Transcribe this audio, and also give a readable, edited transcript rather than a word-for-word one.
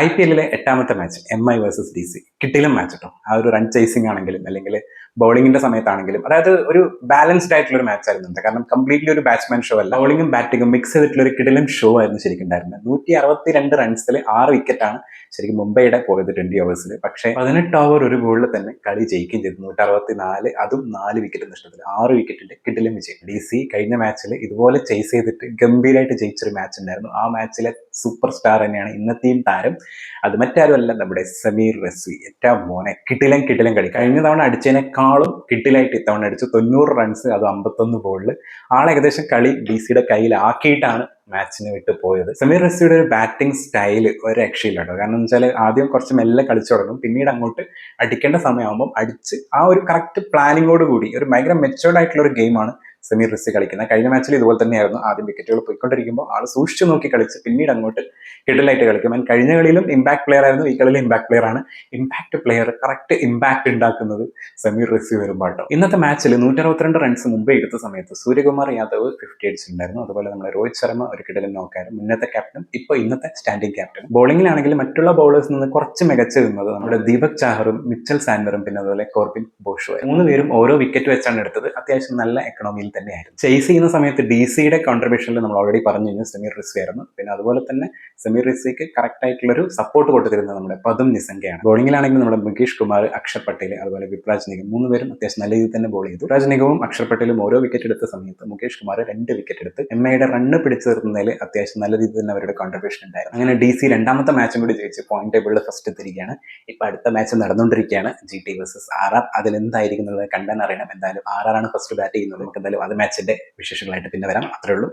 IPL-ലെ 8ാമത്തെ match MI versus DC കിട്ടിയിലും match കേട്ടോ. ആ ഒരു റൺ ചേസിംഗ് ആണെങ്കിലും അല്ലെങ്കിൽ ബൗളിങ്ങിന്റെ സമയത്താണെങ്കിലും അതായത് ഒരു ബാലൻസ്ഡ് ആയിട്ടുള്ള ഒരു മാച്ച് ആയിരുന്നു. കാരണം കംപ്ലീറ്റ്ലി ഒരു ബാറ്റ്സ്മാൻ ഷോ അല്ല, ബൗളിങ്ങും ബാറ്റിങ്ങും മിക്സ് ചെയ്തിട്ടുള്ള ഒരു കിടിലൻ ഷോ ആയിരുന്നു ശരിക്കും ഉണ്ടായിരുന്നത്. 162 റൺസിൽ 6 വിക്കറ്റാണ് ശരിക്കും മുംബൈയുടെ പോയത് 20 ഓവേഴ്സിൽ. പക്ഷേ 18 ഓവർ ഒരു ബോളിൽ തന്നെ കളി ജയിക്കുകയും ചെയ്തു. 164, അതും 4 വിക്കറ്റ് നഷ്ടത്തിൽ 6 വിക്കറ്റിന്റെ കിടിലൻ വിജയം. DC കഴിഞ്ഞ മാച്ചിൽ ഇതുപോലെ ചേസ് ചെയ്തിട്ട് ഗംഭീരമായിട്ട് ജയിച്ചൊരു മാച്ച് ഉണ്ടായിരുന്നു. ആ മാച്ചിലെ സൂപ്പർ സ്റ്റാർ തന്നെയാണ് ഇന്നത്തെയും താരം. അത് മറ്റാരുമല്ല, നമ്മുടെ സമീർ റസ്വി. ഏറ്റവും മോനെ കിടിലൻ കളി. കഴിഞ്ഞ തവണ അടിച്ചതിനേക്കാളും കിടിലായിട്ട് ഇത്തവണ അടിച്ചു. 90 റൺസ്, അത് 51 ബോളിൽ. ഏകദേശം കളി DCയുടെ കയ്യിലാക്കിയിട്ടാണ് മാച്ചിന് വിട്ട് പോയത്. സമീർ റസ്വിയുടെ ഒരു ബാറ്റിംഗ് സ്റ്റൈൽ ഒരു രക്ഷയില്ല കേട്ടോ. കാരണം എന്ന് വെച്ചാൽ ആദ്യം കുറച്ച് മെല്ലെ കളിച്ചു തുടങ്ങും, പിന്നീട് അങ്ങോട്ട് അടിക്കേണ്ട സമയമാകുമ്പോൾ അടിച്ച് ആ ഒരു കറക്റ്റ് പ്ലാനിങ്ങോട് കൂടി ഒരു ഭയങ്കര മെച്ചുവേർഡ് ആയിട്ടുള്ള ഒരു ഗെയിമാണ് സമീർ റസ്വി കളിക്കുന്നത്. കഴിഞ്ഞ മാച്ചിൽ ഇതുപോലെ തന്നെയായിരുന്നു. ആദ്യം വിക്കറ്റുകൾ പോയിക്കൊണ്ടിരിക്കുമ്പോൾ ആൾ സൂക്ഷിച്ചു നോക്കി കളിച്ച് പിന്നീട് അങ്ങോട്ട് കിടലായിട്ട് കളിക്കും. ആൻഡ് കഴിഞ്ഞ കളിയിലും ഇമ്പാക്ട് പ്ലെയർ ആയിരുന്നു, ഈ കളിയിലും ഇമ്പാക്ട് പ്ലെയർ ആണ്. ഇമ്പാക്ട് പ്ലെയർ കറക്റ്റ് ഇമ്പാക്ട് ഉണ്ടാക്കുന്നത് സമീർ റസ്വി വരുമ്പോട്ടോ. ഇന്നത്തെ മാച്ചിൽ 162 റൺസ് മുംബൈ എടുത്ത സമയത്ത് സൂര്യകുമാർ യാദവ് 50 അടിച്ചിട്ടുണ്ടായിരുന്നു. അതുപോലെ നമ്മുടെ രോഹിത് ശർമ്മ ഒരു കിടലൻ നോക്കായിരുന്നു, മുന്നത്തെ ക്യാപ്റ്റൻ, ഇപ്പോൾ ഇന്നത്തെ സ്റ്റാൻഡിംഗ് ക്യാപ്റ്റൻ. ബോളിംഗിലാണെങ്കിൽ മറ്റുള്ള ബൗളേഴ്സിൽ നിന്ന് കുറച്ച് മികച്ചു നിന്നത് നമ്മുടെ ദീപക് ചാഹറും മിച്ചൽ സാൻഡറും പിന്നെ അതുപോലെ കോർബിൻ ബോഷുവും. 3 പേരും ഓരോ വിക്കറ്റ് വെച്ചാണ് എടുത്തത്. അത്യാവശ്യം നല്ല എക്കണോമിയിൽ തന്നെയായിരുന്നു. ചേസ് ചെയ്യുന്ന സമയത്ത് DCയുടെ കോൺട്രിബ്യൂഷനിൽ നമ്മൾ ഓൾറെഡി പറഞ്ഞു കഴിഞ്ഞാൽ സമീർ റസ്വി ആയിരുന്നു. പിന്നെ അതുപോലെ തന്നെ സമീർ റസ്വിക്ക് കറക്റ്റ് ആയിട്ടുള്ള ഒരു സപ്പോർട്ട് കൊടുത്തിരുന്നത് നമ്മുടെ പദം നിസംഗയാണ്. ബോളിംഗിലാണെങ്കിൽ നമ്മുടെ മുകേഷ് കുമാർ, അക്ഷർ പട്ടേൽ, അതുപോലെ വിപ്രാജ് നിഗം 3 പേരും അത്യാവശ്യം നല്ല രീതിയിൽ തന്നെ ബോൾ ചെയ്തു. വിപ്രാജ് നിഗവും അക്ഷർ പട്ടേലും ഓരോ വിക്കറ്റ് എടുത്ത സമയത്ത് മുകേഷ് കുമാർ 2 വിക്കറ്റ് എടുത്ത് MIയുടെ റണ്ണ് പിടിച്ചു നിർത്തുന്നതിൽ അത്യാവശ്യം നല്ല രീതിയിൽ തന്നെ അവരുടെ കോൺട്രിബ്യൂഷൻ ഉണ്ടായിരുന്നു. അങ്ങനെ DC 2ാമത്തെ മാച്ചും കൂടി ജയിച്ച് പോയിന്റ് ടേബിളിൽ ഫസ്റ്റ് എത്തിയിരിക്കുകയാണ്. ഇപ്പൊ അടുത്ത മാച്ച് നടന്നുകൊണ്ടിരിക്കുകയാണ്, GT വേഴ്സസ് RR. അതിലെന്തായിരിക്കും എന്നുള്ളത് കണ്ടാൻ അറിയണം. എന്തായാലും RR ആണ് ഫസ്റ്റ് ബാറ്റ് ചെയ്യുന്നത്. നമുക്ക് എന്തായാലും അത് മാച്ചിന്റെ വിശേഷങ്ങളായിട്ട് പിന്നെ വരാം. അത്രേ ഉള്ളൂ.